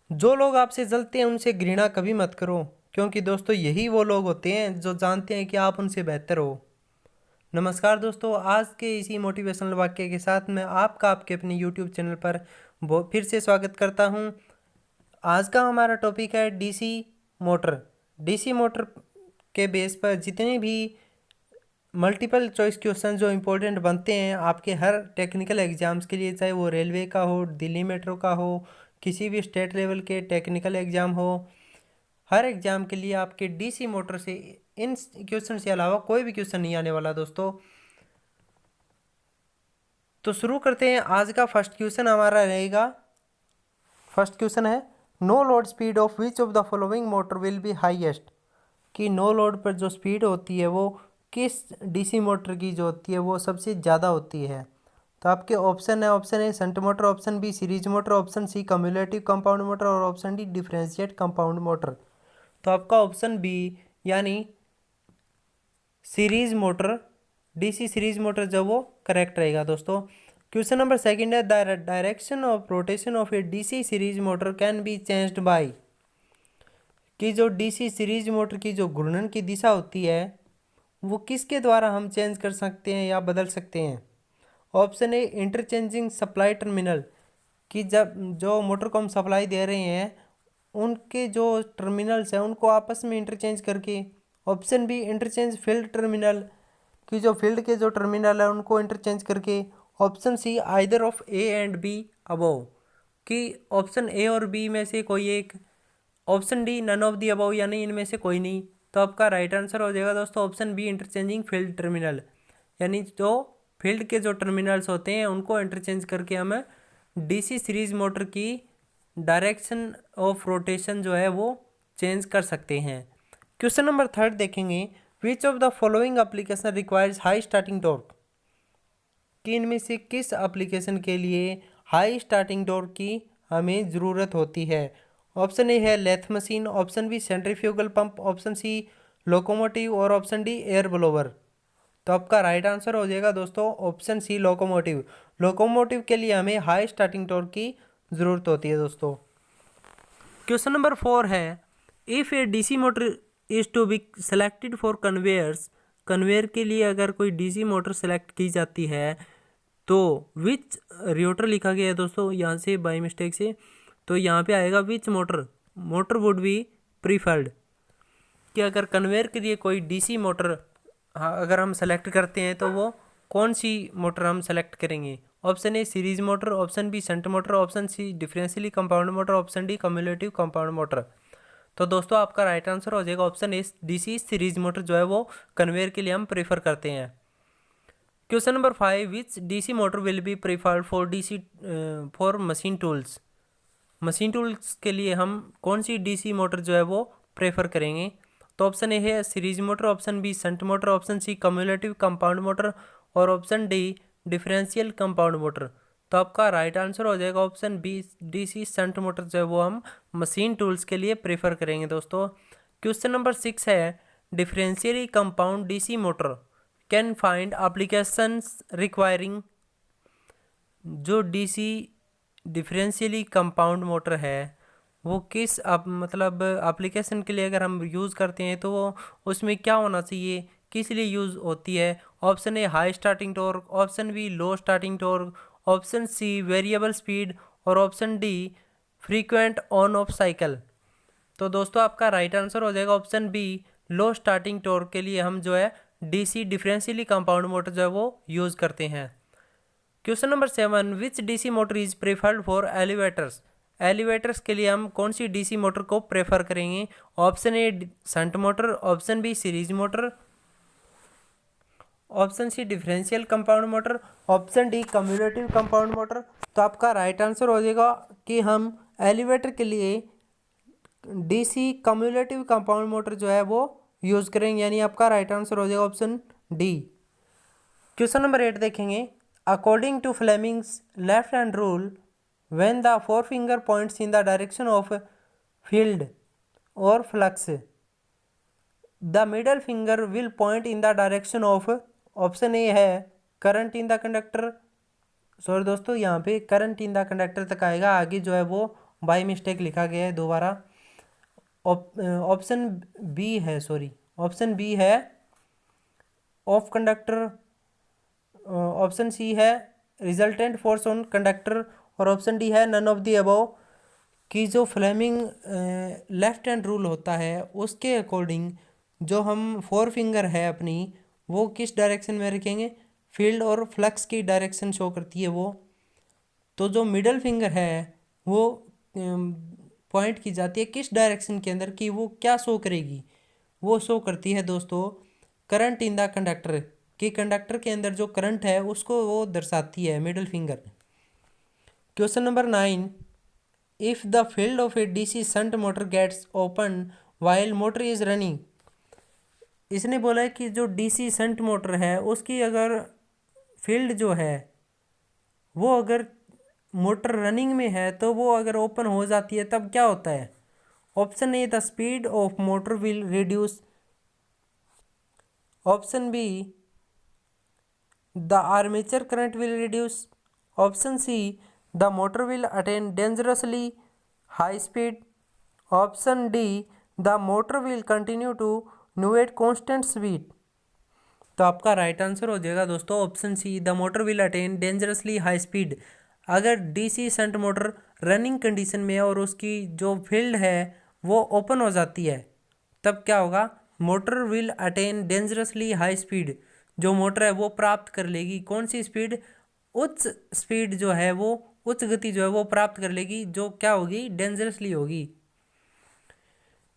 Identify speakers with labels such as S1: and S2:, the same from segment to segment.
S1: जो लोग आपसे जलते हैं उनसे घृणा कभी मत करो, क्योंकि दोस्तों यही वो लोग होते हैं जो जानते हैं कि आप उनसे बेहतर हो। नमस्कार दोस्तों, आज के इसी मोटिवेशनल वाक्य के साथ मैं आपका आपके अपने यूट्यूब चैनल पर फिर से स्वागत करता हूं। आज का हमारा टॉपिक है डीसी मोटर। डीसी मोटर के बेस पर जितने भी मल्टीपल चॉइस क्वेश्चन जो इम्पोर्टेंट बनते हैं आपके हर टेक्निकल एग्जाम्स के लिए, चाहे वो रेलवे का हो, दिल्ली मेट्रो का हो, किसी भी स्टेट लेवल के टेक्निकल एग्ज़ाम हो, हर एग्ज़ाम के लिए आपके डीसी मोटर से इन क्वेश्चन से अलावा कोई भी क्वेश्चन नहीं आने वाला दोस्तों। तो शुरू करते हैं। आज का फर्स्ट क्वेश्चन हमारा रहेगा। फर्स्ट क्वेश्चन है, no load speed of which of the following motor will be highest. कि नो लोड पर जो स्पीड होती है वो किस डीसी मोटर की जो होती है वो सबसे ज़्यादा होती है। तो आपके ऑप्शन है, option A shunt motor, option B series motor, option C cumulative compound motor और option D differentiate compound motor. तो आपका ऑप्शन बी यानी series motor, DC series motor जो वो करेक्ट रहेगा दोस्तों। क्वेश्चन नंबर सेकंड है, the direction of rotation of a DC series motor can be changed by. कि जो डीसी सीरीज मोटर की जो घूर्णन की दिशा होती है वो किसके द्वारा हम चेंज कर सकते हैं या बदल सकते हैं। ऑप्शन ए इंटरचेंजिंग सप्लाई टर्मिनल। कि जब जो मोटर को हम सप्लाई दे रहे हैं उनके जो टर्मिनल्स हैं उनको आपस में इंटरचेंज करके। Option B interchange field terminal. कि जो फील्ड के जो टर्मिनल है उनको इंटरचेंज करके। Option C either of A and B above. कि ऑप्शन ए और बी में से कोई एक। Option D none of the above यानी इनमें से कोई नहीं। तो आपका राइट आंसर हो जाएगा दोस्तों option B interchanging field terminal. यानी जो फील्ड के जो टर्मिनल्स होते हैं उनको इंटरचेंज करके हमें डीसी सीरीज मोटर की डायरेक्शन ऑफ रोटेशन जो है वो चेंज कर सकते हैं। क्वेश्चन नंबर थर्ड देखेंगे, which of the following application requires high starting torque. कि इनमें से किस एप्लीकेशन के लिए हाई स्टार्टिंग टॉर्क की हमें ज़रूरत होती है। ऑप्शन ए है lathe machine, option B centrifugal pump, option C locomotive और ऑप्शन डी एयर ब्लोवर। तो आपका राइट आंसर हो जाएगा दोस्तों ऑप्शन सी लोकोमोटिव। लोकोमोटिव के लिए हमें हाई स्टार्टिंग टॉर्क की ज़रूरत होती है दोस्तों। क्वेश्चन नंबर फोर है, if a DC motor is to be selected for conveyors. Conveyor के लिए अगर कोई डीसी मोटर सेलेक्ट की जाती है तो विच रियोटर लिखा गया है दोस्तों यहाँ से बाय मिस्टेक से। तो यहाँ पे आएगा which motor motor would be preferred. कि अगर कन्वेयर के लिए कोई डीसी मोटर अगर हम सेलेक्ट करते हैं तो वो कौन सी मोटर हम सेलेक्ट करेंगे। Option A series motor, option B shunt motor, option C differentially compound motor, option D cumulative compound motor. तो दोस्तों आपका राइट आंसर हो जाएगा option A DC series motor जो है वो कन्वेयर के लिए हम प्रेफर करते हैं। Question number five, which DC motor will B preferred for DC for machine tools. Machine tools के लिए हम कौन सी डीसी मोटर जो है वो प्रेफर करेंगे। तो ऑप्शन ए है series motor, option B shunt motor, option C cumulative compound motor और option D differential compound motor. तो आपका राइट आंसर हो जाएगा option B DC shunt motor जो है वो हम मशीन टूल्स के लिए प्रेफर करेंगे दोस्तों। क्वेश्चन नंबर सिक्स है, differentially compound DC motor can find applications requiring. जो डीसी डिफरेंशियली कंपाउंड मोटर है वो किस मतलब एप्लीकेशन के लिए अगर हम यूज़ करते हैं तो वो उसमें क्या होना चाहिए, किस लिए यूज़ होती है। Option A high starting torque, option B low starting torque, option C variable speed और option D frequent on off cycle. तो दोस्तों आपका राइट आंसर हो जाएगा option B low starting torque के लिए हम जो है डीसी डिफरेंशियली कंपाउंड मोटर जो है वो यूज़ करते हैं। Question number seven, which DC motor is preferred for elevators. Elevators के लिए हम कौन सी डीसी मोटर को प्रेफर करेंगे। Option A shunt motor, option B series motor, option C differential compound motor, option D cumulative compound motor. तो आपका right answer हो जाएगा कि हम एलिवेटर के लिए डीसी कम्युलेटिव कंपाउंड मोटर जो है वो यूज़ करेंगे, यानी आपका राइट आंसर हो जाएगा option D. Question number eight देखेंगे, according to Fleming's left hand rule when the four finger points in the direction of field और flux the middle finger will point in the direction of. Option A है current in the conductor, sorry दोस्तों यहाँ पे current in the conductor तक आएगा, आगे जो है वो बाई मिस्टेक लिखा गया है दोबारा। ऑप्शन बी है, सॉरी ऑप्शन बी है ऑफ कंडक्टर, ऑप्शन सी है रिजल्टेंट फोर्स ऑन कंडक्टर, और ऑप्शन डी है नन ऑफ दी अबव। कि जो फ्लेमिंग लेफ्ट हैंड रूल होता है उसके अकॉर्डिंग जो हम फोर फिंगर है अपनी वो किस डायरेक्शन में रखेंगे, फील्ड और फ्लक्स की डायरेक्शन शो करती है वो। तो जो मिडल फिंगर है वो पॉइंट की जाती है किस डायरेक्शन के अंदर, कि वो क्या शो करेगी, वो शो करती है दोस्तों करंट इन द कंडक्टर, कि कंडक्टर के अंदर जो करंट है उसको वो दर्शाती है middle finger. Question number 9, if the field of a DC shunt motor gets open while motor is running. इसने बोला है कि जो डीसी शंट मोटर है उसकी अगर फील्ड जो है वो अगर मोटर रनिंग में है तो वो अगर ओपन हो जाती है तब क्या होता है। Option A the speed of motor will reduce, option B the armature current will reduce, option C the motor will attain dangerously high speed, option D the motor will continue to move constant speed. तो आपका right answer हो जाएगा दोस्तों option C the motor will attain dangerously high speed. अगर DC shunt motor running condition में है और उसकी जो फील्ड है वो ओपन हो जाती है तब क्या होगा, motor will attain dangerously high speed. जो मोटर है वो प्राप्त कर लेगी कौन सी स्पीड, उच्च स्पीड जो है वो उच्च गति जो है वो प्राप्त कर लेगी, जो क्या होगी, डेंजरसली होगी।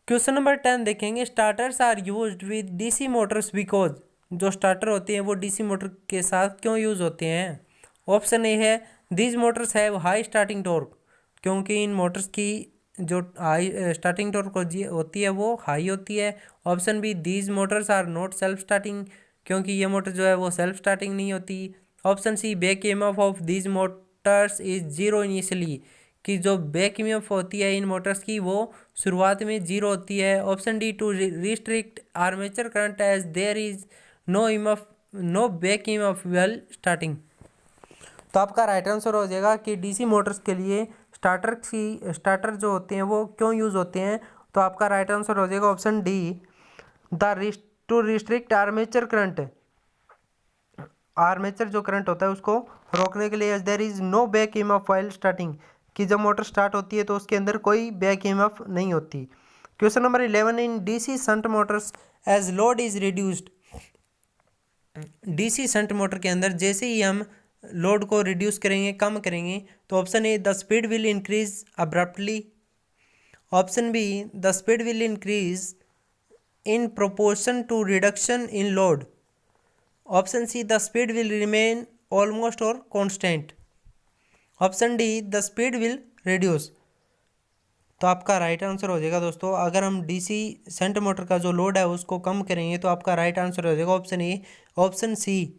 S1: क्वेश्चन नंबर 10 देखेंगे, starters are used with DC motors because. जो स्टार्टर होते हैं वो डीसी मोटर के साथ क्यों यूज होते हैं। ऑप्शन ए है these Motors have high starting torque, क्योंकि इन मोटर्स की जो हाई स्टार्टिंग टॉर्क होती है वो हाई होती है। Option B these motors are not self starting, क्योंकि ये मोटर जो है वो सेल्फ स्टार्टिंग नहीं होती। Option C back EMF of these motors is zero initially, कि जो बैक ईएमएफ होती है इन मोटर्स की वो शुरुआत में जीरो होती है। Option D to restrict armature current as there is no EMF no back EMF while starting. तो आपका राइट आंसर हो जाएगा कि डीसी मोटर्स के लिए स्टार्टर जो होते हैं वो क्यों यूज़ होते हैं। तो आपका राइट आंसर हो जाएगा option D the to restrict armature current. Armature जो करंट होता है उसको रोकने के लिए there is no back EMF while starting, कि जब मोटर स्टार्ट होती है तो उसके अंदर कोई बैक ईएमएफ नहीं होती। Question number 11, in DC shunt motors as load is reduced. DC shunt motor के अंदर जैसे ही हम लोड को रिड्यूस करेंगे, कम करेंगे, तो option A the speed will increase abruptly, option B the speed will increase in proportion to reduction in load, option C the speed will remain almost और constant, option D the speed will reduce. तो आपका right answer हो जाएगा दोस्तों, अगर हम DC shunt motor का जो लोड है उसको कम करेंगे तो आपका राइट आंसर हो जाएगा option A, option C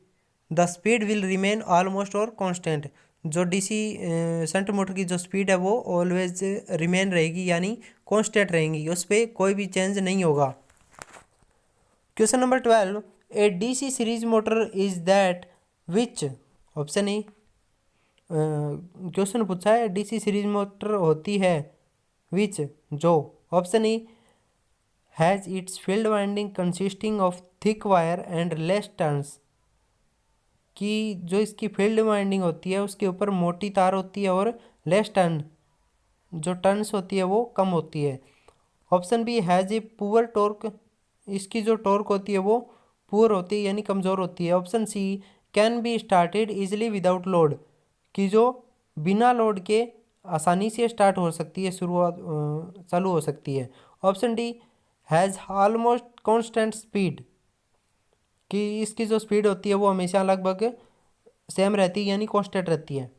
S1: the speed will remain almost और कांस्टेंट। जो डीसी शंट मोटर की जो स्पीड है वो ऑलवेज रिमेन रहेगी, यानी कांस्टेंट रहेंगी, उस पर कोई भी चेंज नहीं होगा। Question number 12, A DC series motor is that which. Option A question पूछा है डीसी सीरीज मोटर होती है विच जो, option A has its field winding consisting of thick wire and less turns, कि जो इसकी फील्ड वाइंडिंग होती है उसके ऊपर मोटी तार होती है और लेस टर्न, जो टर्न्स होती है वो कम होती है। Option B has a poor torque, इसकी जो टॉर्क होती है वो पुअर होती है यानी कमज़ोर होती है। Option C can be started easily without load, कि जो बिना लोड के आसानी से स्टार्ट हो सकती है, शुरुआत चालू हो सकती है। Option D has almost constant speed, कि इसकी जो स्पीड होती है वो हमेशा लगभग सेम रहती है यानी कांस्टेंट रहती है।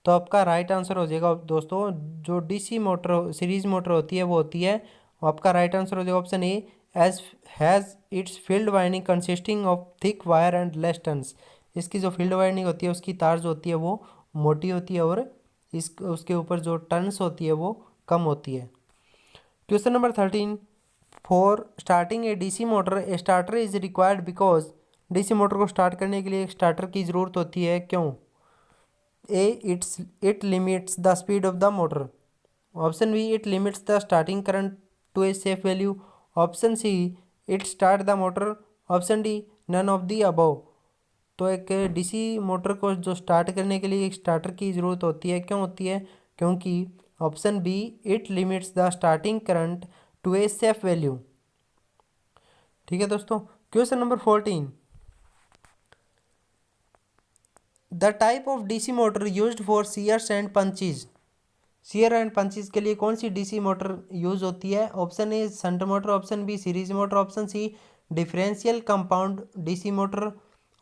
S1: तो आपका राइट आंसर हो जाएगा दोस्तों, जो डीसी मोटर सीरीज मोटर होती है वो होती है, आपका राइट आंसर हो जाएगा option A as has its field winding consisting of thick wire and less turns, इसकी जो फील्ड वाइंडिंग होती है उसकी तार जो होती है वो मोटी होती है और उसके ऊपर जो टर्न्स होती है वो कम होती है। Question number 13, for starting A DC motor A starter is required because. DC motor को स्टार्ट करने के लिए एक स्टार्टर की ज़रूरत होती है, क्यों। A it limits the speed of the motor, option B it limits the starting current to a safe value, option C it start the motor, option D none of the above. तो एक DC motor को जो start करने के लिए एक starter की ज़रूरत होती है, क्यों होती है? क्योंकि option B it limits the starting current to a safe value. ठीक है दोस्तों। Question number 14, the type of DC motor used for shears and punches. Shear and punches के लिए कौन सी डीसी मोटर यूज होती है? Option A shunt motor, option B series motor, option C differential compound DC motor,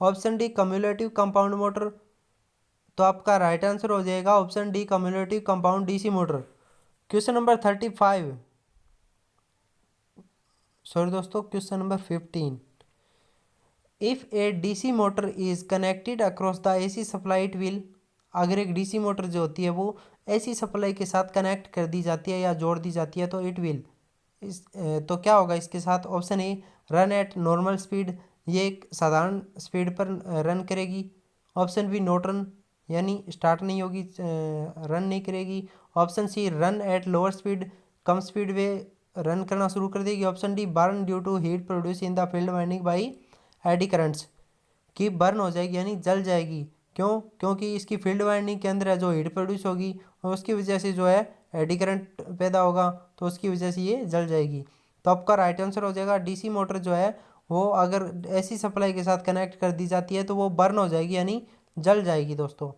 S1: option D cumulative compound motor. तो आपका right answer हो जाएगा option D cumulative compound DC motor. Question number 35, sorry दोस्तों, question number 15, if a DC motor is connected across the AC supply it will. अगर एक DC motor जो होती है वो एसी सप्लाई के साथ कनेक्ट कर दी जाती है या जोड़ दी जाती है तो इट विल, तो क्या होगा इसके साथ? Option A run at normal speed, ये एक साधारण स्पीड पर रन करेगी। ऑप्शन बी नोट रन, यानी स्टार्ट नहीं होगी, रन नहीं करेगी। Option C run at lower speed, कम स्पीड पे रन करना शुरू कर देगी। Option D burn due to heat produce in the field winding by eddy currents, कि बर्न हो जाएगी यानी जल जाएगी। क्यों? क्योंकि इसकी फील्ड वाइंडिंग के अंदर है जो हीट प्रोड्यूस होगी और उसकी वजह से जो है एडी करंट पैदा होगा, तो उसकी वजह से ये जल जाएगी। तो आपका राइट आंसर हो जाएगा डीसी मोटर जो है वो अगर ऐसी सप्लाई के साथ कनेक्ट कर दी जाती है तो वो बर्न हो जाएगी यानी जल जाएगी दोस्तों।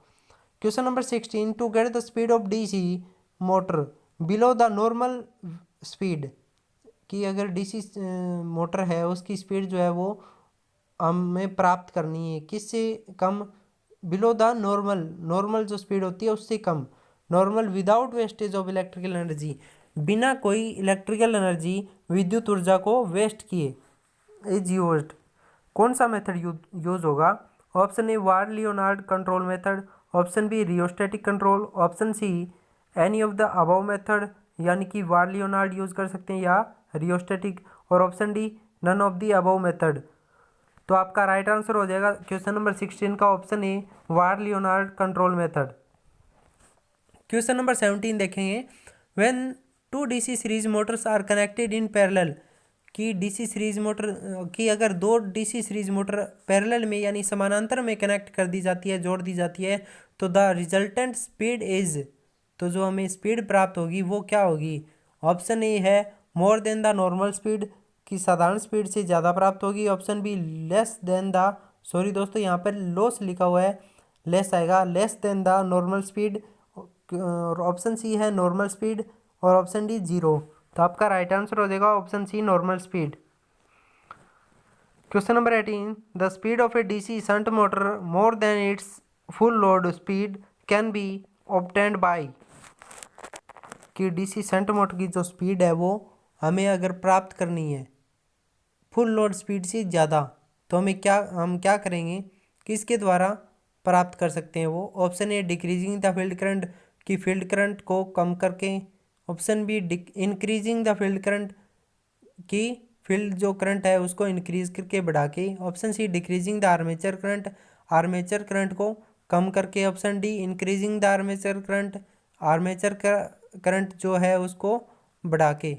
S1: Question number 16, to get the speed of DC motor below the normal speed, कि अगर डीसी मोटर है उसकी स्पीड जो है वो हमें प्राप्त करनी है किससे कम? बिलो द नॉर्मल, नॉर्मल जो स्पीड होती है उससे कम। Normal without wastage of electrical energy, बिना कोई इलेक्ट्रिकल एनर्जी विद्युत ऊर्जा को वेस्ट किए इज यूज्ड। कौन सा मेथड यूज होगा? Option A Ward Leonard control method, option B rheostatic control, option C any of the above method, यानी कि वार लियोनार्ड यूज कर सकते हैं या रियोस्टेटिक, और option D none of the above method. तो आपका राइट आंसर हो जाएगा क्वेश्चन नंबर 16 का option A Ward Leonard control method. Question number 17 देखेंगे, when two DC series motors are connected in parallel, कि डीसी सीरीज मोटर की अगर दो डीसी सीरीज मोटर पैरेलल में यानी समानांतर में कनेक्ट कर दी जाती है, जोड़ दी जाती है, तो द रिजल्टेंट स्पीड इज, तो जो हमें स्पीड प्राप्त होगी वो क्या होगी? ऑप्शन ए है more than the normal speed, की साधारण स्पीड से ज़्यादा प्राप्त होगी। Option B less than the, sorry दोस्तों यहाँ पर लॉस लिखा हुआ है, लेस आएगा, less than the normal speed, और ऑप्शन सी है नॉर्मल स्पीड, और ऑप्शन डी जीरो। तो आपका राइट आंसर हो जाएगा option C normal speed. Question number 18, the speed of a DC shunt motor more than its full load speed can be obtained by, कि DC shunt motor की जो speed है वो हमें अगर प्राप्त करनी है फुल लोड स्पीड से ज़्यादा, तो हम क्या करेंगे, किसके द्वारा प्राप्त कर सकते हैं वो? Option A decreasing the field current, की फील्ड करंट को कम करके। Option B increasing the field current, की फील्ड जो करंट है उसको इंक्रीज करके बढ़ा के। Option C decreasing the armature current, armature current को कम करके। Option D increasing the armature current, armature current जो है उसको बढ़ा के।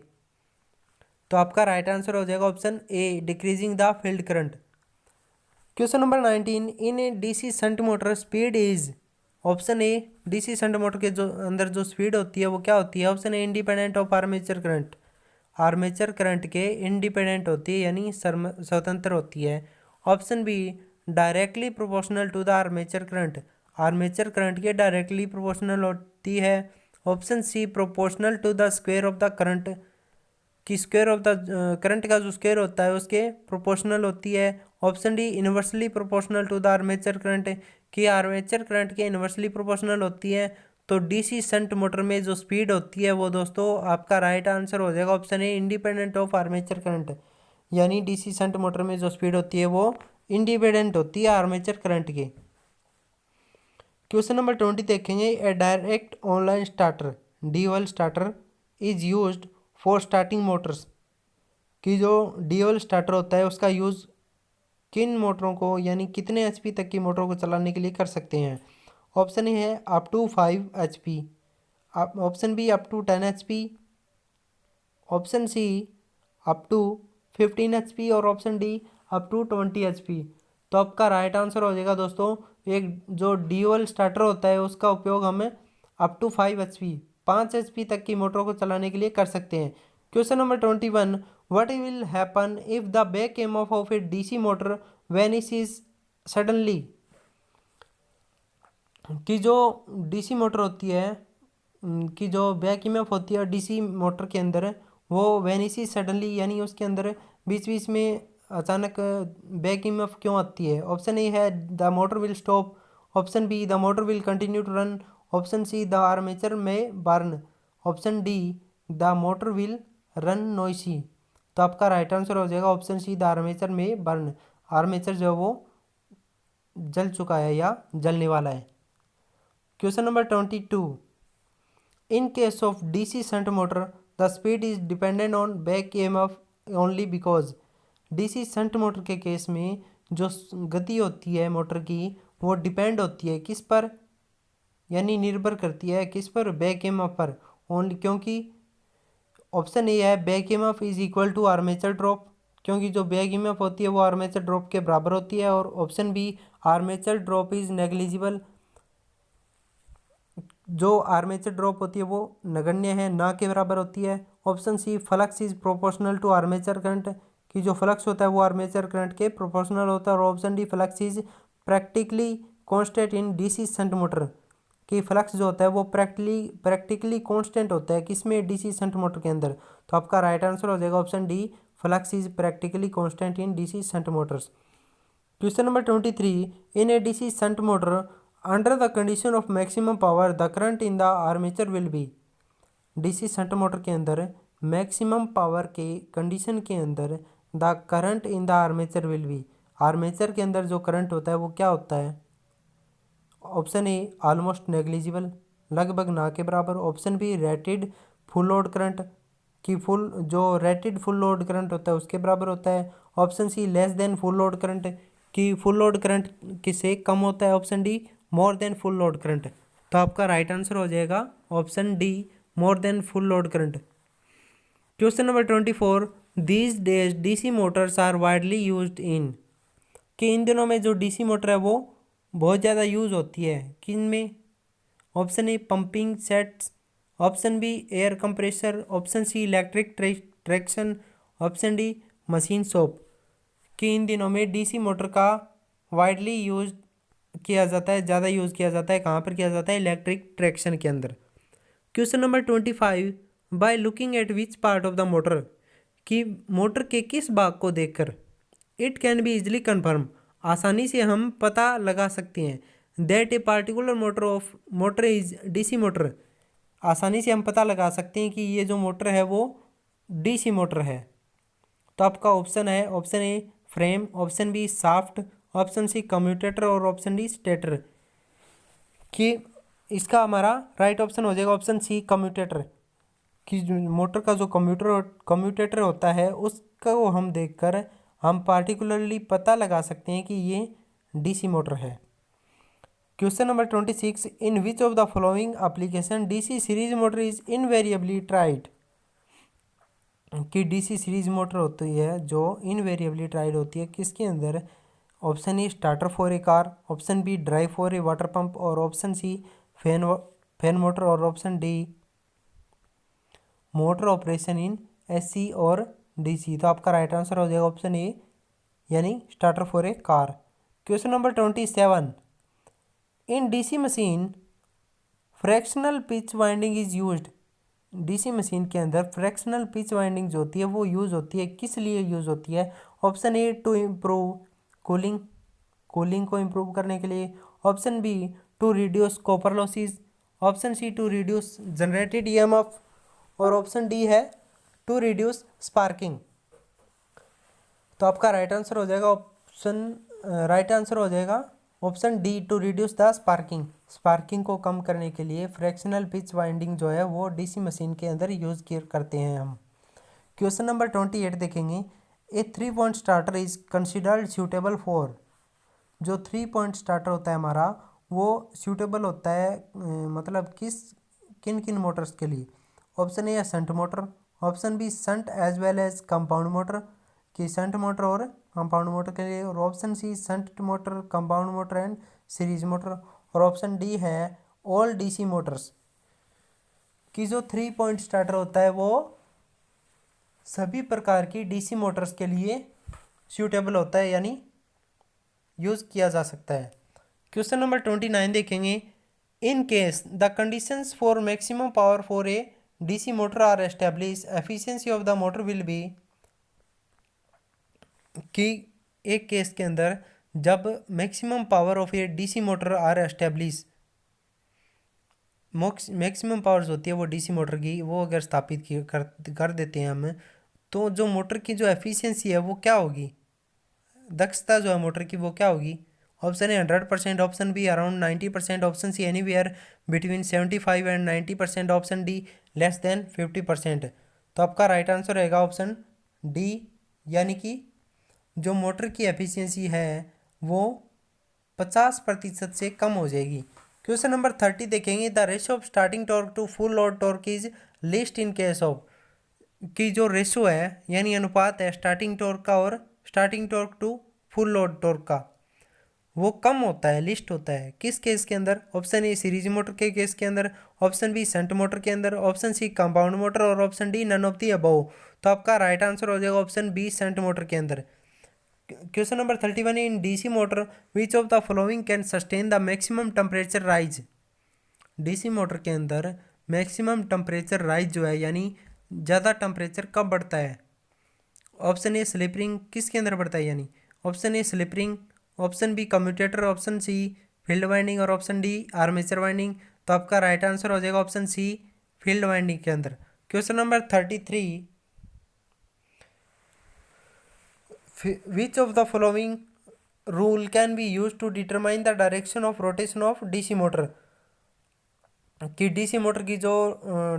S1: तो आपका राइट आंसर हो जाएगा option A decreasing the field current. Question number 19, in a DC shunt motor speed is, option A DC shunt motor के जो अंदर जो स्पीड होती है वो क्या होती है? Option A independent of armature current, armature current के इंडिपेंडेंट होती है यानी स्वतंत्र होती है। Option B directly proportional to the armature current, armature current के डायरेक्टली प्रोपोर्शनल होती है। Option C proportional to the square of the current, कि स्क्वायर ऑफ द करंट का जो स्क्वायर होता है उसके प्रोपोर्शनल होती है। Option D inversely proportional to the armature current, कि आर्मेचर करंट के इन्वर्सली प्रोपोर्शनल होती है। तो डीसी शंट मोटर में जो स्पीड होती है वो दोस्तों आपका राइट आंसर हो जाएगा option A independent of armature current, यानी डीसी शंट मोटर में जो स्पीड होती है वो इंडिपेंडेंट होती है आर्मेचर करंट के। क्वेश्चन नंबर 20 देखेंगे, a direct online starter DOL starter is used for starting motors, कि जो डीओएल स्टार्टर होता है उसका यूज़ किन मोटरों को यानी कितने एचपी तक की मोटरों को चलाने के लिए कर सकते हैं? ऑप्शन ए है up to 5 HP, option B up to 10 HP, option C up to 15 HP और option D up to 20 HP। तो आपका राइट आंसर हो जाएगा दोस्तों, एक जो ड्यूअल स्टार्टर होता है उसका उपयोग हमें अप टू 5 HP 5 HP तक की मोटरों को चलाने के लिए कर सकते हैं। Question number 21, what will happen if the back EMF of a DC motor vanishes suddenly. कि जो डीसी मोटर होती है, कि जो बैक ईएमएफ होती है डीसी मोटर के अंदर, वो वेनिसी सडनली यानी उसके अंदर बीच बीच में अचानक बैक ईएमएफ क्यों आती है। ऑप्शन ए है the motor will stop, option B the motor will continue to run, option C the armature may burn, option D the motor will run noisy. तो आपका राइट आंसर हो जाएगा option C the armature may burn. Armature जो है वो जल चुका है या जलने वाला है। Question number 22, in case of DC shunt motor the speed is dependent on back EMF only because DC shunt motor के केस में जो गति होती है मोटर की वो डिपेंड होती है किस पर, यानी निर्भर करती है किस पर, बैक EMF पर ओनली, क्योंकि ऑप्शन ए है back EMF is equal to armature drop, क्योंकि जो बैक EMF होती है वो आर्मेचर ड्रॉप के बराबर होती है, और option B armature drop is negligible, जो आर्मेचर ड्रॉप होती है वो नगण्य है, ना के बराबर होती है। Option C flux is proportional to armature current, कि जो फ्लक्स होता है वो आर्मेचर करंट के प्रोपोर्शनल होता है, और option D flux is practically constant in DC shunt motor, कि फ्लक्स जो होता है वो प्रैक्टिकली कांस्टेंट होता है किसमें, डीसी शंट मोटर के अंदर। तो आपका राइट आंसर हो जाएगा option D flux is practically constant in DC shunt Motors. Question number 23, in a DC shunt motor under the condition of maximum power the current in the armature will be. DC shunt motor के अंदर maximum power के condition के अंदर the current in the armature will be, armature के अंदर जो current होता है वो क्या होता है। ऑप्शन ए ऑलमोस्ट नेग्लिजिबल, लगभग ना के बराबर, option B rated full load current, कि फुल जो रेटेड फुल लोड करंट होता है उसके बराबर होता है, option C less than full load current, कि फुल लोड करंट किससे कम होता है, option D more than full load current. तो आपका राइट आंसर हो जाएगा option D more than full load current. Question number 24, these days DC motors are widely used in, कि इन दिनों में जो डीसी मोटर है वो बहुत ज़्यादा यूज़ होती है किन में। Option A pumping sets, option B air compressor, option C electric traction, option D machine shop. कि इन दिनों में डीसी मोटर का वाइडली यूज किया जाता है, ज़्यादा यूज़ किया जाता है, कहाँ पर किया जाता है, इलेक्ट्रिक ट्रैक्शन के अंदर। Question number 25, by looking at which part of the motor, कि मोटर के किस भाग को देखकर, it can be easily confirm, आसानी से हम पता लगा सकते हैं, that a particular motor is DC motor, आसानी से हम पता लगा सकते हैं कि ये जो मोटर है वो डीसी मोटर है। तो आपका ऑप्शन है option A frame, option B shaft, option C commutator और ऑप्शन डी स्टेटर। कि इसका हमारा राइट ऑप्शन हो जाएगा ऑप्शन सी कम्यूटेटर, कि मोटर का जो कम्यूटेटर होता है उसको हम देखकर हम पार्टिकुलरली पता लगा सकते हैं कि ये डीसी मोटर है। Question number 26, in which of the following application DC series motor is invariably tried, कि डीसी सीरीज मोटर होती है जो इनवेरिएबली ट्राइड होती है किसके अंदर। Option A starter for a car, option B drive for a water pump, और option C fan motor, और option D motor operation in AC और डीसी। तो आपका राइट आंसर हो जाएगा ऑप्शन ए यानी starter for a car. Question number 27, in DC machine fractional pitch winding is used, DC machine के अंदर फ्रैक्शनल पिच वाइंडिंग जो होती है वो यूज़ होती है किस लिए यूज़ होती है। Option A to improve cooling को इम्प्रूव करने के लिए, option B to reduce copper losses, option C to reduce generated EMF, और ऑप्शन डी है टू रिड्यूस स्पार्किंग। तो आपका राइट आंसर हो जाएगा option D to reduce the sparking को कम करने के लिए फ्रैक्शनल पिच वाइंडिंग जो है वो डीसी मशीन के अंदर यूज़ करते हैं हम। क्वेश्चन नंबर 28 देखेंगे, ए 3 point starter is considered suitable for, जो 3 पॉइंट स्टार्टर होता है हमारा वो सूटेबल होता है मतलब किन किन मोटर्स के लिए? ऑप्शन ए है shunt motor, option B shunt as well as compound motor, कि शंट मोटर और कंपाउंड मोटर के लिए, और option C shunt motor, compound motor and series motor, और ऑप्शन डी है ऑल डीसी मोटर्स, कि जो 3 पॉइंट स्टार्टर होता है वो सभी प्रकार की डीसी मोटर्स के लिए सूटेबल होता है, यानी यूज़ किया जा सकता है। क्वेश्चन नंबर 29 देखेंगे। In case the conditions for maximum power for a DC motor are establish, efficiency of the motor will be, कि एक केस के अंदर जब maximum power of a DC motor are establish, maximum powers होती है वो DC motor की, वो अगर स्थापित कर देते हैं हम, तो जो मोटर की जो एफिशिएंसी है वो क्या होगी, दक्षता जो है मोटर की वो क्या होगी? Option A 100%, option B around 90%, option C anywhere between 75 and 90%, option D less than 50%। तो आपका राइट आंसर रहेगा ऑप्शन डी, यानी कि जो मोटर की एफिशिएंसी है वो 50% से कम हो जाएगी। क्वेश्चन नंबर 30 देखेंगे। The ratio of starting torque to full load torque is least in case of, कि जो रेशियो है यानी अनुपात है स्टार्टिंग टॉर्क का और starting torque to full load torque का, वो कम होता है, लिस्ट होता है किस केस के अंदर? ऑप्शन ए सीरीज मोटर के केस के अंदर, ऑप्शन बी शंट मोटर के अंदर, ऑप्शन सी कंपाउंड मोटर, और option D none of the above. तो आपका राइट आंसर हो जाएगा ऑप्शन बी शंट मोटर के अंदर। Question number 31। In DC motor which of the following can sustain the maximum temperature rise, DC motor के अंदर maximum temperature rise जो है यानी ज़्यादा टेम्परेचर कब बढ़ता है? ऑप्शन ए स्लिपरिंग, किसके अंदर बढ़ता है यानी? Option A slip ring, option B commutator, option C field winding, और ऑप्शन डी आर्मेचर वाइंडिंग। तो आपका राइट आंसर हो जाएगा ऑप्शन सी फील्ड वाइंडिंग के अंदर। Question number 33। Which of the following rule can be use to determine the direction of rotation of DC motor, कि DC motor की जो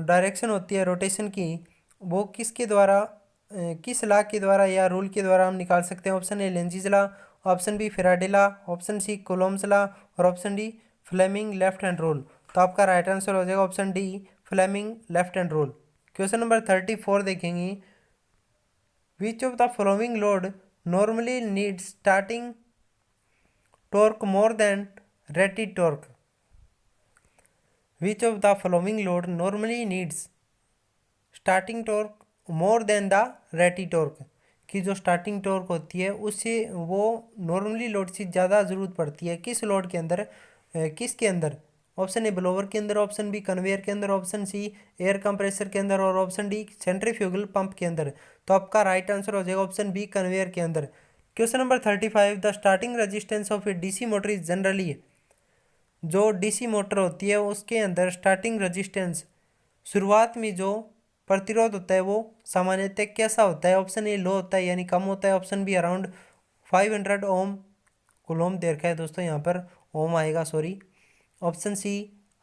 S1: direction होती है रोटेशन की वो किसके द्वारा, किस लॉ के द्वारा या रूल के द्वारा हम निकाल सकते हैं? Option A Lenz's law, option B Faraday law, option C Coulomb's law, और option D Fleming left hand rule. तो आपका राइट आंसर हो जाएगा option D Fleming left hand rule. Question number 34 देखेंगे। Which of the following load normally need starting torque more than rated torque, which of the following load normally needs starting torque more than the rated torque, की जो starting torque होती है उससे वो normally load से ज़्यादा ज़रूरत पड़ती है किस लोड के अंदर, किसके अंदर? ऑप्शन ए ब्लोवर के अंदर, ऑप्शन बी कन्वेयर के अंदर, ऑप्शन सी एयर कंप्रेसर के अंदर, और ऑप्शन डी सेंट्रीफ्यूगल पंप के अंदर। तो आपका राइट आंसर हो जाएगा ऑप्शन बी कन्वेयर के अंदर। Question number 35। The starting resistance of a DC motor is generally, जो डीसी मोटर होती है उसके अंदर स्टार्टिंग रजिस्टेंस शुरुआत में जो प्रतिरोध होता है वो सामान्यतः कैसा होता है? ऑप्शन ए लो होता है यानी कम होता है, option B around 500 ohm, coulomb दे रखा है दोस्तों यहाँ पर, ओम आएगा सॉरी, ऑप्शन सी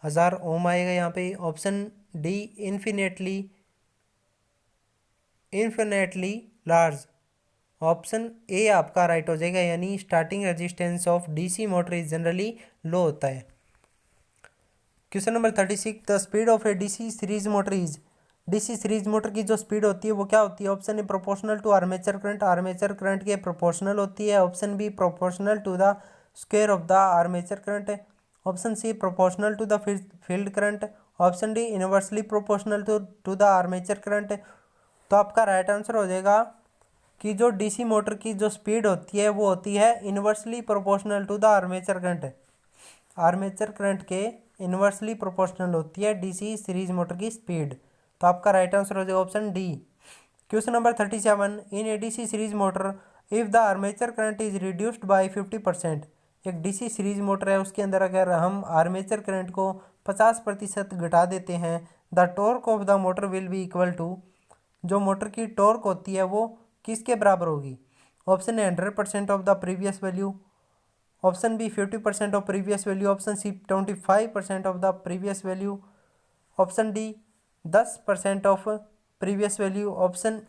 S1: 1000 ओम आएगा यहाँ पे, option D infinitely large. Option A आपका राइट हो जाएगा, यानी starting resistance of DC motor is generally low होता है। Question number 36। The speed of a DC series motor is, DC series motor की जो स्पीड होती है वो क्या होती है? Option A proportional to armature current, armature current के प्रोपोर्शनल होती है, option B proportional to the square of the armature current, option C proportional to the field current, option D inversely proportional to the armature current. तो आपका right answer हो जाएगा कि जो DC motor की जो स्पीड होती है वो होती है inversely proportional to the armature current, armature current के इनवर्सली प्रोपोर्शनल होती है डीसी सीरीज मोटर की स्पीड। तो आपका राइट आंसर हो जाएगा option D. Question number 37। In a DC series motor if the armature current is reduced by 50%, एक DC series motor है उसके अंदर अगर हम आर्मेचर करंट को 50% घटा देते हैं, the torque of the motor will be equal to, जो मोटर की टॉर्क होती है वो किसके बराबर होगी? Option A 100% of the previous value, option B 50% of previous value, option C 25% of the previous value, option D 10% of previous value, option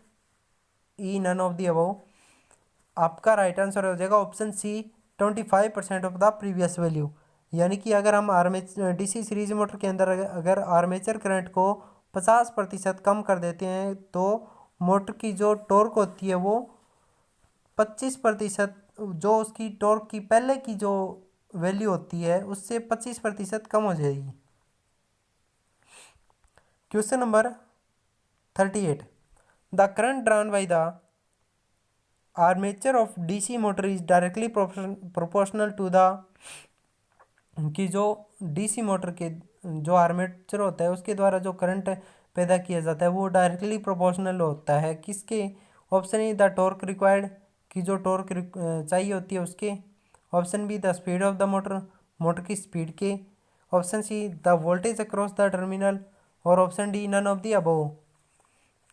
S1: E none of the above. आपका right answer हो जाएगा option C 25% of the previous value, यानी कि अगर हम DC series motor के अंदर अगर आर्मेचर करंट को 50% कम कर देते हैं तो मोटर की जो टॉर्क होती है वो 25%, जो उसकी टॉर्क की पहले की जो वैल्यू होती है उससे 25% कम हो जाएगी। Question number 38, the current drawn by the armature of DC motor is directly proportional to the, कि जो डीसी मोटर के जो आर्मेचर होता है उसके द्वारा जो करंट पैदा किया जाता है वो डायरेक्टली प्रोपोर्शनल होता है किसके? Option A the torque required, कि जो टॉर्क चाहिए होती है उसके। Option B the speed of the motor, motor की स्पीड के। Option C the voltage across the terminal, और option D none of the above.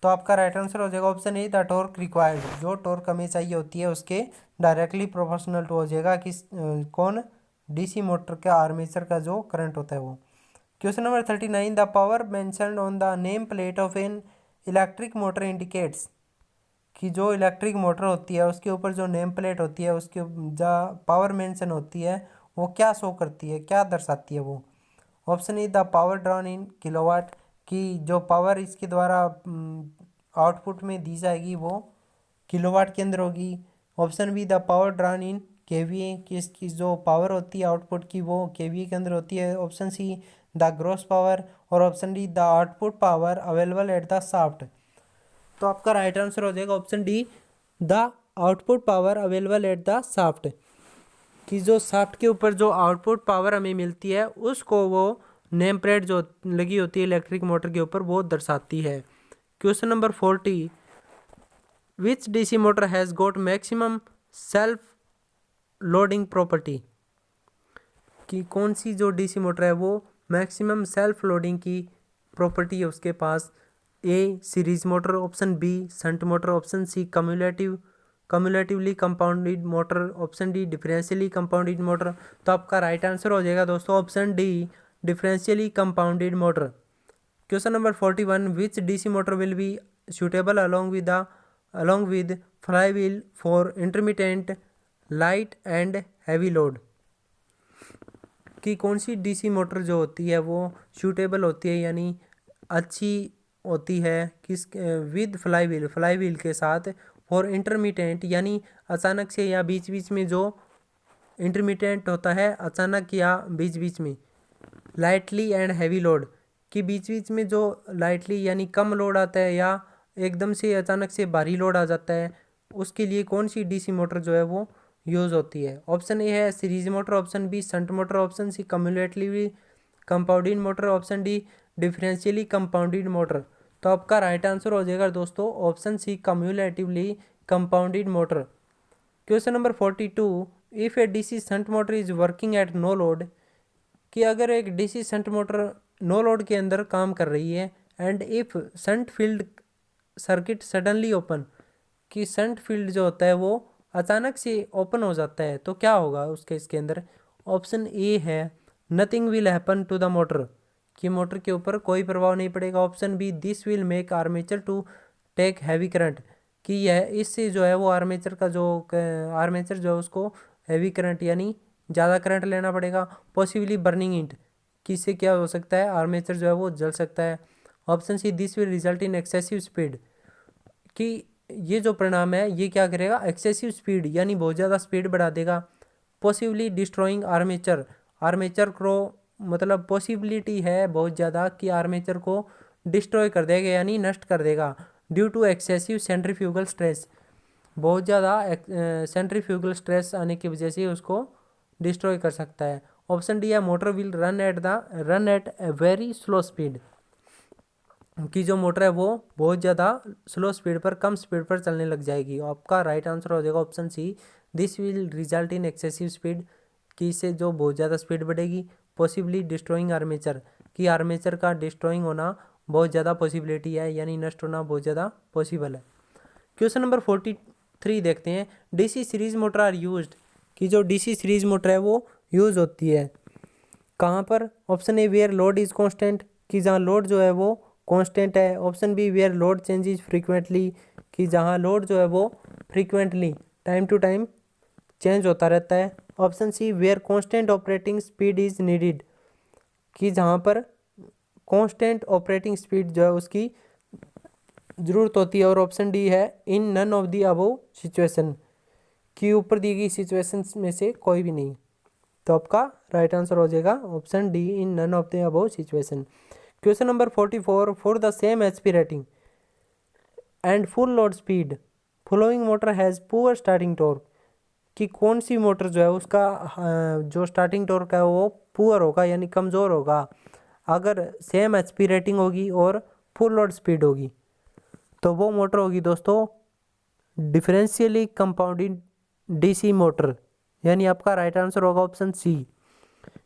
S1: तो आपका राइट आंसर हो जाएगा option A the torque required, जो टॉर्क हमें चाहिए होती है उसके डायरेक्टली प्रोपोर्शनल टू हो जाएगा किस कौन? डीसी मोटर का आर्मेचर का जो करंट होता है वो। Question number 39, the power mentioned on the name plate of an electric motor indicates, कि जो इलेक्ट्रिक मोटर होती है उसके ऊपर जो नेम प्लेट होती है उसके जो पावर मेंशन होती है वो क्या शो करती है, क्या दर्शाती है वो। Option A the power drawn in kilowatt, की जो पावर इसके द्वारा आउटपुट में दी जाएगी वो किलोवाट के अंदर होगी। Option B the power drawn in KVA, कि इसकी जो पावर होती है आउटपुट की वो केवीए के अंदर होती है। Option C the gross power, और option D the output power available at the shaft. तो आपका राइट आंसर हो जाएगा option D the output power available at the shaft, कि जो शाफ्ट के ऊपर जो आउटपुट पावर हमें मिलती है उसको वो नेम प्लेट जो लगी होती है इलेक्ट्रिक मोटर के ऊपर वो दर्शाती है। Question number 40, which DC motor has got maximum self loading property, कि कौन सी जो डीसी मोटर है वो मैक्सिमम सेल्फ लोडिंग की प्रॉपर्टी है उसके पास। A series motor, option B shunt motor, option C cumulatively compounded motor, option D differentially compounded motor. तो आपका राइट आंसर हो जाएगा दोस्तों option D differentially compounded motor. Question number 41, which DC motor will be suitable along with flywheel for intermittent light and heavy load, कि कौन सी DC motor जो होती है वो सूटेबल होती है यानी अच्छी होती है किस विद फ्लाईव्हील के साथ, फॉर इंटरमिटेंट यानी अचानक से या बीच बीच में जो इंटरमिटेंट होता है अचानक या बीच बीच में, लाइटली एंड हैवी लोड, कि बीच बीच में जो लाइटली यानी कम लोड आता है या एकदम से अचानक से भारी लोड आ जाता है उसके लिए कौन सी डीसी मोटर जो है वो यूज़ होती है। ऑप्शन ए है series motor, option B shunt motor, option C cumulatively compounded motor, option D differentially compounded motor. तो आपका राइट आंसर हो जाएगा दोस्तों option C cumulatively compounded motor. Question number 42, if a DC shunt motor is working at no load, कि अगर एक DC shunt motor no load के अंदर काम कर रही है and if shunt field circuit suddenly open, कि शंट फील्ड जो होता है वो अचानक से ओपन हो जाता है तो क्या होगा उसके इसके अंदर। ऑप्शन ए है nothing will happen to the motor, कि मोटर के ऊपर कोई प्रभाव नहीं पड़ेगा। Option B this will make armature to take heavy current, कि यह इससे जो है वो आर्मेचर जो है उसको हैवी करंट यानी ज़्यादा करंट लेना पड़ेगा। पॉसिबली बर्निंग इट, कि इससे क्या हो सकता है आर्मेचर जो है वो जल सकता है। Option see this will result in excessive speed, कि ये जो परिणाम है ये क्या करेगा एक्सेसिव स्पीड यानी बहुत ज़्यादा स्पीड बढ़ा देगा। पॉसिबली डिस्ट्रॉइंग आर्मेचर को मतलब पॉसिबिलिटी है बहुत ज़्यादा कि आर्मेचर को डिस्ट्रॉय कर देगा यानी नष्ट कर देगा। Due to excessive centrifugal stress, बहुत ज़्यादा सेंट्रीफ्यूगल स्ट्रेस आने की वजह से उसको डिस्ट्रॉय कर सकता है। ऑप्शन डी है motor will run at a very slow speed, की जो मोटर है वो बहुत ज़्यादा स्लो स्पीड पर कम स्पीड पर चलने लग जाएगी। आपका राइट आंसर हो जाएगा option see this will result in excessive speed, कि इससे जो बहुत ज़्यादा स्पीड बढ़ेगी। पॉसिबली डिस्ट्रॉइंग आर्मेचर, कि आर्मेचर का डिस्ट्रॉइंग होना बहुत ज़्यादा पॉसिबिलिटी है यानी नष्ट होना बहुत ज़्यादा पॉसिबल है। क्वेश्चन नंबर 43 देखते हैं, DC series motor are used, कि जो डीसी सीरीज मोटर है वो यूज़ होती है कहाँ पर। Option A where load is constant, कि जहाँ लोड जो है वो कांस्टेंट है। Option B where load changes frequently, कि जहाँ लोड जो है वो frequently time to time change होता रहता है। Option C where constant operating speed is needed, कि जहाँ पर कांस्टेंट ऑपरेटिंग स्पीड जो है उसकी ज़रूरत होती है। और ऑप्शन डी है in none of the above situation, कि ऊपर दी गई सिचुएशन में से कोई भी नहीं। तो आपका राइट आंसर हो जाएगा option D in none of the above situation. Question number 44 for the same HP rating and full load speed following motor has poor starting torque, कि कौन सी मोटर जो है उसका जो स्टार्टिंग टॉर्क है वो पुअर होगा यानी कमज़ोर होगा अगर सेम एचपी रेटिंग होगी और फुल लोड स्पीड होगी। तो वो मोटर होगी दोस्तों डिफरेंशियली कंपाउंडेड डीसी मोटर, यानी आपका राइट आंसर होगा ऑप्शन सी।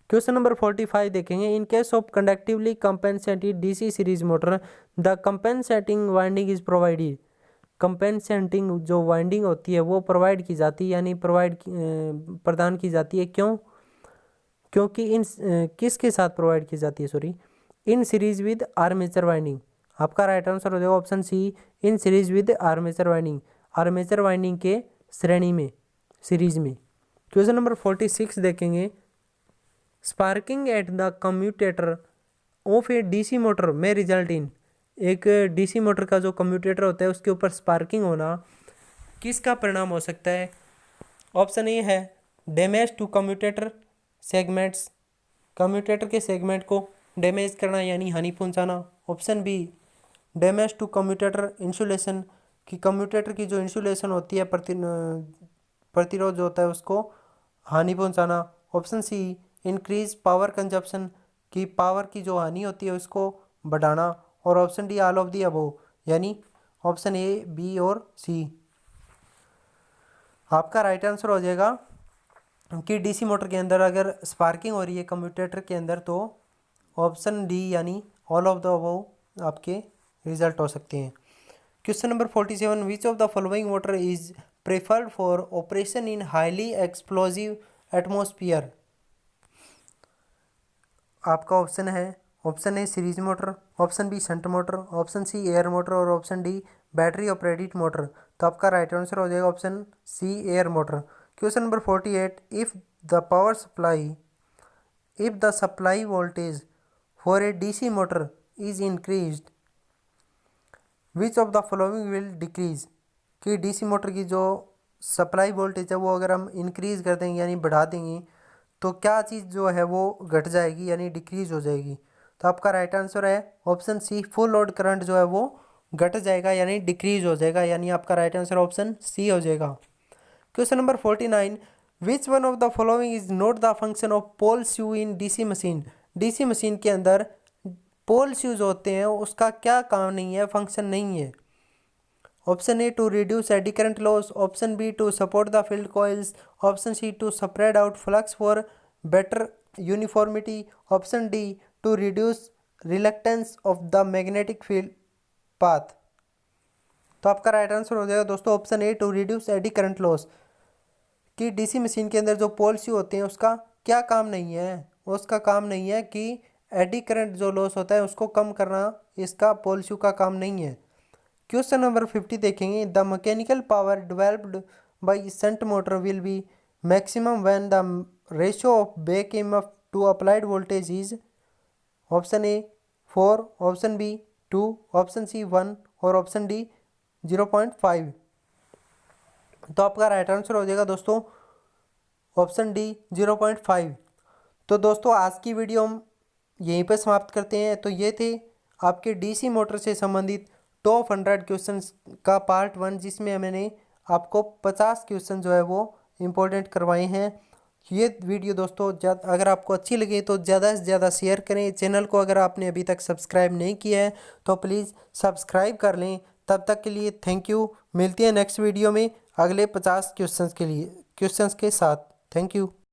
S1: क्वेश्चन नंबर 45 देखेंगे। In case of conductively compensated DC series motor the compensating winding is provided, compensating जो वाइंडिंग होती है वो प्रोवाइड की जाती है यानी प्रदान की जाती है। क्यों? क्योंकि इन किसके साथ प्रोवाइड की जाती है, sorry, in series with armature winding. आपका राइट आंसर हो जाएगा option C in series with armature winding, armature winding के श्रेणी में, सीरीज में। क्वेश्चन नंबर 46 देखेंगे। Sparking at the commutator of a DC motor में रिजल्ट इन, एक डीसी मोटर का जो कम्यूटेटर होता है उसके ऊपर स्पार्किंग होना किसका परिणाम हो सकता है? ऑप्शन ए है damage to commutator segments, commutator के सेगमेंट को डैमेज करना यानी हानि पहुंचाना। Option B damage to commutator insulation, कि कम्यूटेटर की जो इंसुलेशन होती है प्रतिरोध जो होता है उसको हानि पहुंचाना। Option C increase power consumption, की पावर की जो हानि होती है उसको बढ़ाना। और option D all of the above, यानी ऑप्शन ए बी और सी। आपका राइट आंसर हो जाएगा कि डीसी मोटर के अंदर अगर स्पार्किंग हो रही है कम्यूटेटर के अंदर तो ऑप्शन डी यानी ऑल ऑफ द अबव आपके रिजल्ट हो सकते हैं। Question number 47 which of the following motor is preferred for operation in highly explosive atmosphere. आपका ऑप्शन है option A series motor, option B shunt motor, option C air motor और option D battery operated motor. तो आपका right answer हो जाएगा option C air motor. Question number 48 if the supply voltage for a DC motor is increased which of the following will decrease, कि DC motor की जो supply voltage है वो अगर हम इंक्रीज कर देंगे यानी बढ़ा देंगे तो क्या चीज़ जो है वो घट जाएगी यानी डिक्रीज हो जाएगी। तो आपका राइट आंसर है option C full load current जो है वो घट जाएगा यानी डिक्रीज हो जाएगा, यानी आपका राइट आंसर ऑप्शन सी हो जाएगा। Question number 49 which one of the following is not the function of pole shoe in DC machine, DC machine के अंदर पोल शूज होते हैं उसका क्या काम नहीं है, फंक्शन नहीं है। Option A to reduce eddy current loss, option B to support the field coils, option C to spread out flux for better uniformity, option D to reduce reluctance of the magnetic field path. तो आपका right answer हो जाएगा दोस्तों option A to reduce eddy current loss, कि DC machine के अंदर जो पोल शू होते हैं उसका क्या काम नहीं है, उसका काम नहीं है कि एडी करंट जो लॉस होता है उसको कम करना, इसका पोल शू का काम नहीं है। क्वेश्चन नंबर 50 देखेंगे। The mechanical power developed by shunt motor will be maximum when the ratio of back EMF to applied voltage is, option A 4, option B 2, option C 1 और ऑप्शन डी 0.5। तो आपका राइट आंसर हो जाएगा दोस्तों option D 0.5। तो दोस्तों आज की वीडियो हम यहीं पर समाप्त करते हैं। तो ये थे आपके डीसी मोटर से संबंधित टॉप 100 क्वेश्चंस का पार्ट 1, जिसमें मैंने आपको 50 क्वेश्चन जो है वो इम्पोर्टेंट करवाए हैं। ये वीडियो दोस्तों अगर आपको अच्छी लगे तो ज़्यादा से ज़्यादा शेयर करें। चैनल को अगर आपने अभी तक सब्सक्राइब नहीं किया है तो प्लीज़ सब्सक्राइब कर लें। तब तक के लिए थैंक यू। मिलते हैं नेक्स्ट वीडियो में अगले 50 क्वेश्चंस के साथ। Thank you.